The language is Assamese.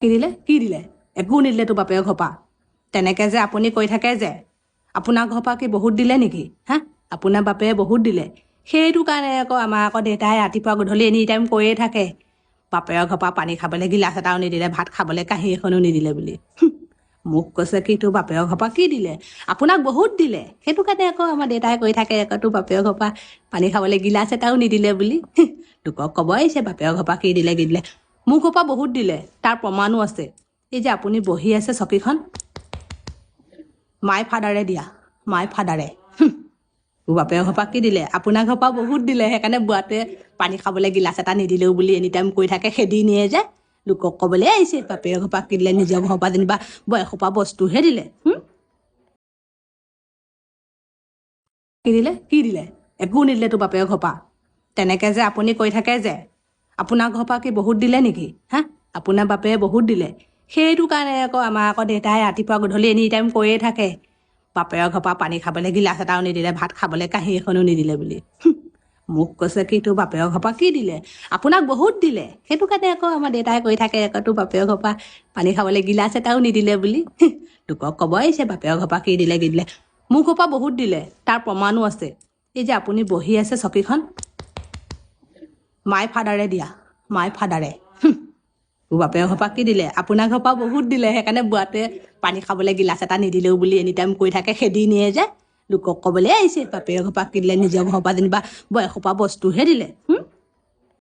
কি দিলে একো নিদিলে তো বাপেৰ ঘৰ পৰা তেনেকে যে আপুনি কৈ থাকে যে আপোনাৰ ঘৰ পৰা কি বহুত দিলে নেকি হা আপোনাৰ বাপে বহুত দিলে সেইটো কাৰণে আকৌ আমাৰ আকৌ দেউতাই ৰাতিপুৱা গধূলি এনি টাইম কৈয়ে থাকে বাপেৰ ঘৰ পৰা পানী খাবলৈ গিলাচ এটাও নিদিলে ভাত খাবলৈ কাঁহী এখনো নিদিলে বুলি মোক কৈছে কি তোৰ বাপেৰ ঘৰ পৰা কি দিলে আপোনাক বহুত দিলে সেইটো কাৰণে আকৌ আমাৰ দেউতাই কৈ থাকে আকৌ তোৰ বাপেৰ ঘৰ পৰা পানী খাবলৈ গিলাচ এটাও নিদিলে বুলি লোকক ক'ব আহিছে বাপেৰ ঘৰ পৰা কি দিলে মোৰ ঘৰ পৰা বহুত দিলে তাৰ প্ৰমাণো আছে এই যে আপুনি বহি আছে চকীখন মাই ফাদাৰে দিয়া মাই ফাদাৰে মোৰ বাপেৰ ঘৰ পৰা কি দিলে আপোনাৰ ঘৰ পৰা বহুত দিলে সেইকাৰণে বুঢ়াটোৱে পানী খাবলৈ গিলাচ এটা নিদিলেও বুলি এনি টাইম কৈ থাকে খেদি নিয়ে যে লোকক ক'বলৈ আহিছে বাপেৰ ঘৰ পৰা কি দিলে নিজৰ ঘৰ পৰা যেনিবা বয়সৰ পৰা বস্তুহে দিলে কি দিলে একো নিদিলে তোৰ বাপেৰ ঘৰ পৰা তেনেকে যে আপুনি কৈ থাকে যে আপোনাৰ ঘৰ পৰা কি বহুত দিলে নেকি হা আপোনাৰ বাপে বহুত দিলে সেইটো কাৰণে আকৌ আমাৰ আকৌ দেউতাই ৰাতিপুৱা গধূলি এনি টাইম কৈয়ে থাকে বাপেৰ ঘৰ পৰা পানী খাবলৈ গিলাচ এটাও নিদিলে ভাত খাবলৈ কাঁহী এখনো নিদিলে বুলি মোক কৈছে কি তোৰ বাপেৰ ঘৰ পৰা কি দিলে আপোনাক বহুত দিলে সেইটো কাৰণে আকৌ আমাৰ দেউতাই কৈ থাকে আকৌ তোৰ বাপেৰ ঘৰ পৰা পানী খাবলৈ গিলাচ এটাও নিদিলে বুলি লোকক ক'ব আহিছে বাপেৰ ঘৰ পৰা কি দিলে মোৰ ঘৰ পৰা বহুত দিলে তাৰ প্ৰমাণো আছে এই যে আপুনি বহি আছে চকীখন মাই ফাদাৰে দিয়া মাই ফাদাৰে মোৰ বাপেৰ ঘৰ পৰা কি দিলে আপোনাৰ ঘৰ পৰা বহুত দিলে সেইকাৰণে বুঢ়াটোৱে পানী খাবলৈ গিলাচ এটা নিদিলেও বুলি এনি টাইম কৈ থাকে খেদি নিয়ে যে লোকক ক'বলৈ আহিছে বাপেৰ ঘৰ পৰা কি দিলে নিজৰ ঘৰ পৰা যেনিবা বয়সৰ পৰা বস্তুহে দিলে